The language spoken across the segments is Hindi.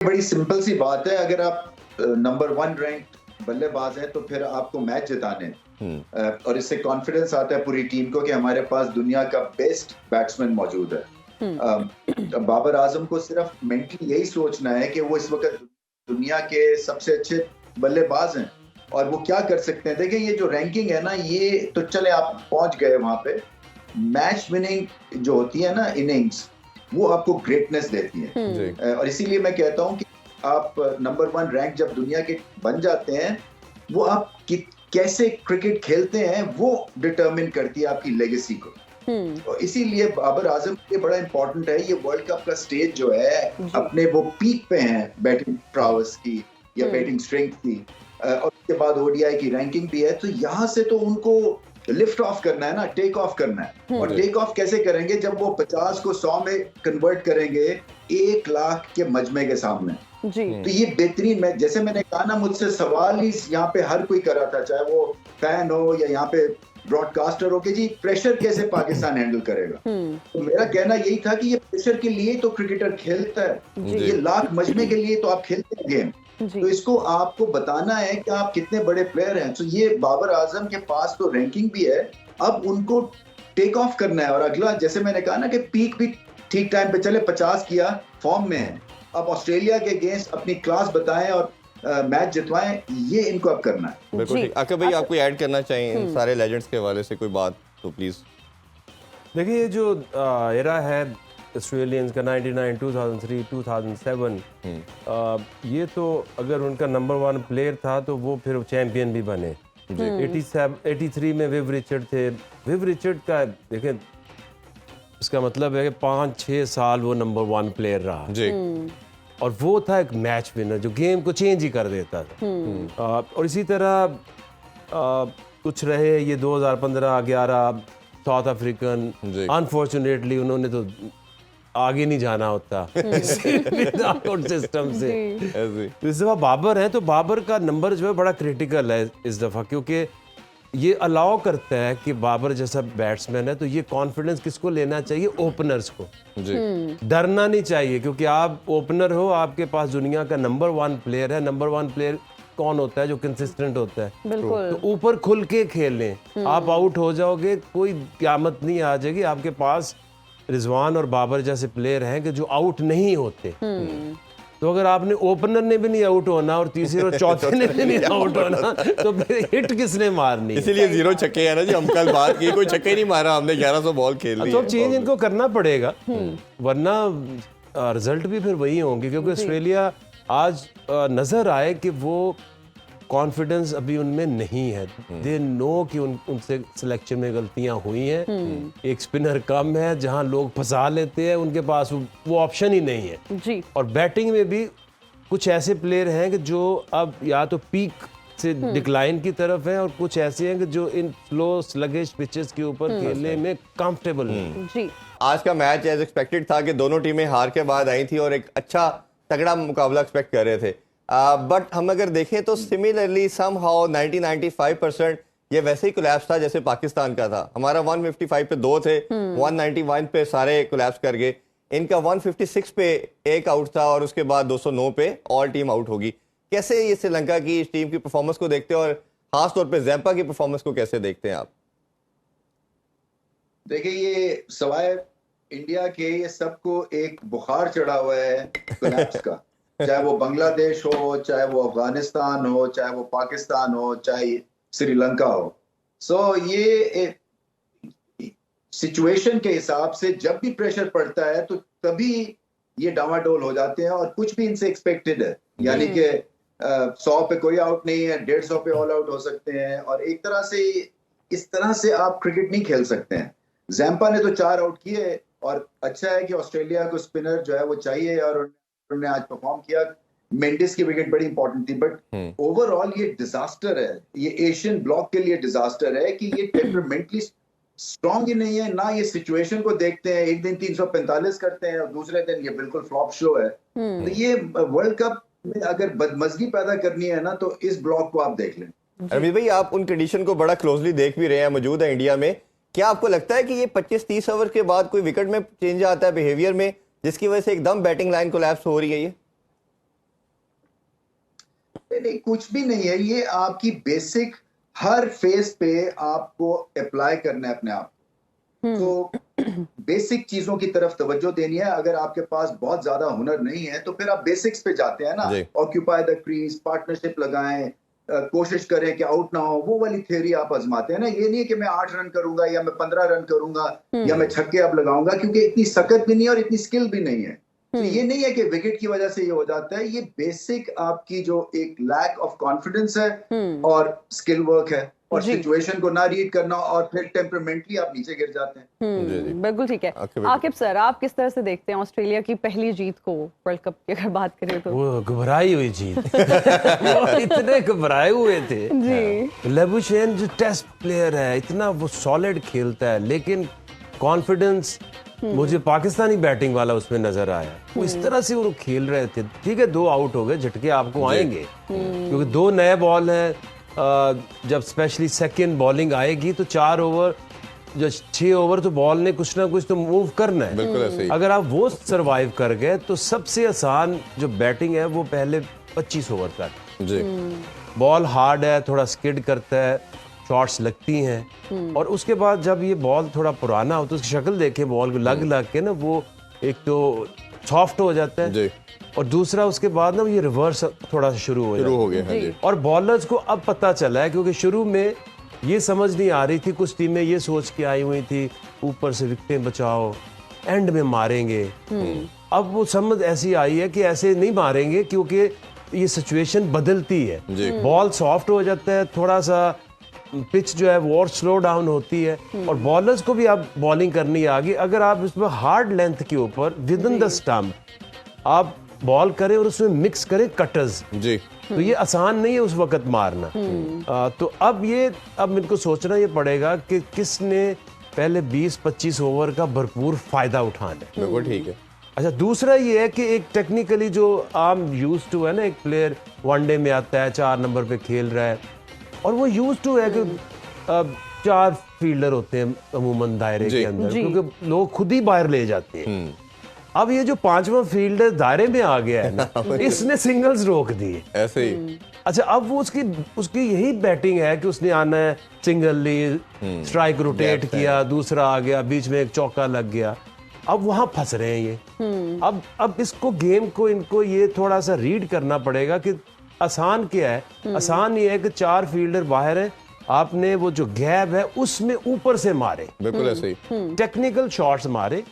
बड़ी सिंपल सी बात है। अगर आप नंबर 1 रैंक बल्लेबाज हैं तो फिर आपको मैच जिताने और इससे कॉन्फिडेंस आता है पूरी टीम को कि हमारे पास दुनिया का बेस्ट बैट्समैन मौजूद है। बाबर आजम को सिर्फ मेंटली यही सोचना है कि वो इस वक्त दुनिया के सबसे अच्छे बल्लेबाज हैं और वो क्या कर सकते हैं। देखिए ये जो रैंकिंग है ना, ये तो चले आप पहुंच गए वहां पे, मैच विनिंग जो होती है ना इनिंग्स, वो आपको ग्रेटनेस देती है। और इसीलिए मैं कहता हूं कि आप नंबर 1 रैंक जब दुनिया के बन जाते हैं, वो आप कैसे क्रिकेट खेलते हैं वो डिटरमिन करती है आपकी लेगेसी को। और इसीलिए बाबर आजम के लिए बड़ा इंपॉर्टेंट है, ये वर्ल्ड कप का स्टेज जो है अपने वो पीक पे हैं बैटिंग प्रावस की या बैटिंग स्ट्रेंथ की, और उसके बाद ओडीआई की रैंकिंग भी है, तो यहाँ से तो उनको लिफ्ट ऑफ करना है ना, टेक ऑफ करना है। और टेक ऑफ कैसे करेंगे? जब वो 50 को 100 में कन्वर्ट करेंगे 1 लाख के मजमे के सामने। तो ये बेहतरीन मैच, जैसे मैंने कहा ना, मुझसे सवाल ही यहाँ पे हर कोई कर रहा था, चाहे वो फैन हो या यहाँ पे ब्रॉडकास्टर हो, कि जी प्रेशर कैसे पाकिस्तान हैंडल करेगा। तो मेरा कहना यही था कि ये प्रेशर के लिए तो क्रिकेटर खेलता है, ये लाख मजमे के लिए तो आप खेलते हैं गेम। तो इसको आपको बताना है कि आप कितने बड़े प्लेयर हैं। तो ये बाबर आजम के पास तो रैंकिंग भी है, अब उनको टेक ऑफ करना है। और अगला, जैसे मैंने कहा ना कि पीक भी ठीक टाइम पे चले, 50 किया, फॉर्म में है, अब ऑस्ट्रेलिया के अगेंस्ट अपनी क्लास बताएं और मैच जितवाएं, ये इनको अब करना है। बिल्कुल ठीक। आके भाई, आपको ऐड करना चाहिए इन सारे लेजेंड्स के हवाले से कोई बात तो प्लीज। देखिए, ये जो एरा है ऑस्ट्रेलियंस का 99, 2003, 2007, ये तो अगर उनका नंबर 1 प्लेयर था तो वो फिर चैंपियन भी बने। 83 में विव रिचर्ड थे। विव रिचर्ड का देखें, इसका मतलब है कि 5-6 साल वो नंबर 1 प्लेयर रहा जी। और वो था एक मैच विनर जो गेम को चेंज ही कर देता था। और इसी तरह कुछ रहे ये 2015-11 साउथ अफ्रीकन, अनफॉर्चुनेटली उन्होंने तो आगे नहीं जाना होता नॉकआउट सिस्टम से। तो इस दफा बाबर है, तो बाबर का नंबर जो है बड़ा क्रिटिकल है इस दफा, क्योंकि ये अलाउ करता है कि बाबर जैसा बैट्समैन है तो ये कॉन्फिडेंस किसको लेना चाहिए? ओपनर्स को जी। डरना नहीं चाहिए, क्योंकि आप ओपनर हो, आपके पास दुनिया का नंबर 1 प्लेयर है। नंबर 1 प्लेयर कौन होता है? जो कंसिस्टेंट होता है। तो ऊपर खुल के खेलें। आप आउट हो जाओगे, कोई क़यामत नहीं आ जाएगी। आपके पास रिजवान और बाबर जैसे प्लेयर हैं कि जो आउट नहीं होते। तो अगर आपने ओपनर ने भी नहीं आउट होना और तीसरे और चौथे ने भी नहीं आउट होना, तो फिर हिट किसने मारनी? इसीलिए 0 छक्के है ना जी। हम कल बात की, कोई छक्के नहीं मारा हमने, 1100 बॉल खेल ली। तो अब चेंज इनको करना पड़ेगा, वरना रिजल्ट भी फिर वही होंगे। क्योंकि ऑस्ट्रेलिया आज नजर आए कि वो कॉन्फिडेंस अभी उनमें नहीं है। दे नो कि उनसे सिलेक्शन में गलतियां हुई हैं। एक स्पिनर कम है, जहां लोग फंसा लेते हैं, उनके पास वो ऑप्शन ही नहीं है जी। और बैटिंग में भी कुछ ऐसे प्लेयर हैं कि जो अब या तो पीक से डिक्लाइन की तरफ है, और कुछ ऐसे हैं कि जो इन स्लो स्लगिश पिचेस के ऊपर खेलने में कंफर्टेबल नहीं जी। आज का मैच एज एक्सपेक्टेड था कि दोनों टीमें हार के बाद आई थी और एक अच्छा तगड़ा मुकाबला एक्सपेक्ट कर रहे थे। बट हम अगर देखें तो सिमिलरली समहाउ 90-95% ये वैसे ही कोलैप्स था जैसे पाकिस्तान का था। हमारा 155 पे 2 थे, 191 पे सारे कोलैप्स कर गए। इनका 156 पे 1 आउट था और उसके बाद 209 पे ऑल टीम आउट होगी। कैसे ये श्रीलंका की इस टीम की परफॉर्मेंस को देखते हैं और खास तौर पे ज़ैम्पा की परफॉर्मेंस को कैसे देखते हैं आप? देखिए, ये सवाए इंडिया के, ये सबको एक बुखार चढ़ा हुआ है कोलैप्स का। चाहे वो बांग्लादेश हो, चाहे वो अफगानिस्तान हो, चाहे वो पाकिस्तान हो, चाहे श्रीलंका हो। सो ये सिचुएशन के हिसाब से जब भी प्रेशर पड़ता है तो तभी ये डामाडोल हो जाते हैं, और कुछ भी इनसे एक्सपेक्टेड है। यानी कि 100 पे कोई आउट नहीं है, 150 पे ऑल आउट हो सकते हैं, और एक तरह से इस तरह से आप क्रिकेट नहीं खेल सकते हैं। ज़ैम्पा ने तो 4 आउट किए, और अच्छा है कि ऑस्ट्रेलिया को स्पिनर जो है वो चाहिए, और उन्होंने आज परफॉर्म किया। मेंडिस की विकेट बड़ी इंपॉर्टेंट थी, बट ओवरऑल ये डिजास्टर है। ये एशियन ब्लॉक के लिए डिजास्टर है कि ये टेम्परामेंटली स्ट्रॉन्ग ही नहीं है ना। ये सिचुएशन को देखते हैं, एक दिन 345 करते हैं और दूसरे दिन ये बिल्कुल फ्लॉप शो है। तो ये वर्ल्ड कप में अगर बदमजगी पैदा करनी है ना, तो इस ब्लॉक को आप देख लें। रवि भाई, आप उन कंडीशन को बड़ा क्लोजली देख भी रहे हैं, मौजूद है इंडिया में। क्या आपको लगता है कि ये 25-30 ओवर के बाद कोई विकेट में चेंज आता है बिहेवियर में, जिसकी वजह से एकदम बैटिंग लाइन कोलैप्स हो रही है? ये नहीं, कुछ भी नहीं है, ये आपकी बेसिक हर फेस पे आपको अप्लाई करना है अपने आप। तो बेसिक चीजों की तरफ तवज्जो देनी है। अगर आपके पास बहुत ज्यादा हुनर नहीं है तो फिर आप बेसिक्स पे जाते हैं ना, ऑक्यूपाई द क्रीज, पार्टनरशिप लगाएं, कोशिश करें कि आउट ना हो, वो वाली थ्योरी आप आजमाते हैं ना। ये नहीं है कि मैं 8 रन करूंगा या मैं 15 रन करूंगा या मैं छक्के अब लगाऊंगा, क्योंकि इतनी सकत भी नहीं है और इतनी स्किल भी नहीं है। तो ये नहीं है कि विकेट की वजह से ये हो जाता है, ये बेसिक आपकी जो एक लैक ऑफ कॉन्फिडेंस है और स्किल वर्क है और सिचुएशन को ना रीड करना, और फिर टेम्परामेंटली आप नीचे गिर जाते हैं। बिल्कुल ठीक है। आकिब सर, आप किस तरह से देखते हैं ऑस्ट्रेलिया की पहली जीत को वर्ल्ड कप की अगर बात करें तो? वो घबराई हुई जीत वो इतने घबराए हुए थे जी। लेबुशेन जो टेस्ट प्लेयर है, इतना वो सॉलिड खेलता है, लेकिन कॉन्फिडेंस मुझे पाकिस्तानी बैटिंग वाला उसमें नजर आया। वो इस तरह से वो खेल रहे थे। ठीक है, 2 आउट हो गए, झटके आपको आएंगे क्योंकि 2 नए बॉल हैं। जब स्पेशली सेकंड बॉलिंग आएगी तो 4 ओवर, जो 6 ओवर तो बॉल ने कुछ ना कुछ तो मूव करना है। बिल्कुल ऐसे ही। अगर आप वो सरवाइव कर गए तो सबसे आसान जो बैटिंग है वो पहले 25 ओवर तक जी। बॉल हार्ड है, थोड़ा स्किड करता है, शॉट्स लगती हैं, और उसके बाद जब ये बॉल थोड़ा पुराना हो तो उसकी शक्ल देखें, बॉल को लग के ना वो एक तो सॉफ्ट हो जाता है जी। और दूसरा उसके बाद ना ये रिवर्स थोड़ा शुरू हो गया। हाँ जी। और बॉलर्स को अब पता चला है, क्योंकि शुरू में ये समझ नहीं आ रही थी, कुछ टीमें ये सोच के आई हुई थी ऊपर से विकेटें बचाओ, एंड में मारेंगे। अब वो समझ ऐसी आई है कि ऐसे नहीं मारेंगे, क्योंकि ये सिचुएशन बदलती है, बॉल सॉफ्ट हो जाता है, थोड़ा सा पिच जो है वो और स्लो डाउन होती है, और बॉलर्स को भी अब बॉलिंग करनी आ गई। अगर आप इसमें हार्ड लेंथ के ऊपर विद इन द स्टंप आप बॉल करें और उसमें मिक्स करें कटर्स जी, तो ये आसान नहीं है उस वक्त मारना। तो अब इनको सोचना ये पड़ेगा कि किसने पहले 20-25 ओवर का भरपूर फायदा उठाना है। बिल्कुल ठीक है। अच्छा, दूसरा ये है कि एक टेक्निकली जो आम यूज टू है ना, एक प्लेयर वनडे में आता है 4 नंबर पे खेल रहा है, और वो यूज टू है कि 4 फील्डर होते हैं अमूमन दायरे के अंदर, क्योंकि लोग खुद ही बाहर ले जाते हैं। अब ये जो 5वां फील्डर दायरे में आ गया है ना, इसने सिंगल्स रोक दिए ऐसे ही। अच्छा, अब वो उसकी यही बैटिंग है कि उसने आना है, सिंगल ली, स्ट्राइक रोटेट किया, दूसरा आ गया, बीच में एक चौका लग गया। अब वहां फंस रहे हैं ये। अब इसको गेम को इनको ये थोड़ा सा रीड करना पड़ेगा कि आसान क्या है। आसान ये है कि 4 फील्डर बाहर है, आपने वो जो गैप है उसमें ऊपर से मारे, बिल्कुल ऐसे ही टेक्निकल शॉट्स मारे।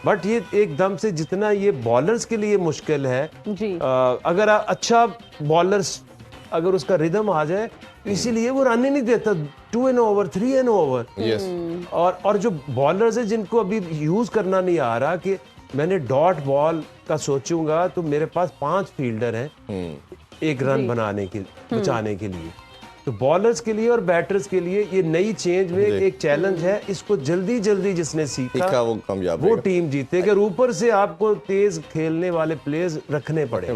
बट ये एकदम से जितना ये बॉलर्स के लिए मुश्किल है जी। अगर अच्छा बॉलर्स अगर उसका रिदम आ जाए, इसीलिए वो रन ही नहीं देता, 2 N over 3 N over. Yes. और जो बॉलर्स है जिनको अभी यूज करना नहीं आ रहा कि मैंने डॉट बॉल का सोचूंगा तो मेरे पास 5 फील्डर हैं एक रन बनाने के बचाने के लिए। तो बॉलर्स के लिए और बैटर्स के लिए ये नई चेंज में एक चैलेंज है। इसको जल्दी जल्दी जिसने सीखा वो कामयाब वो टीम जीतेगी। अगर ऊपर से आपको तेज खेलने वाले प्लेयर्स रखने पड़े।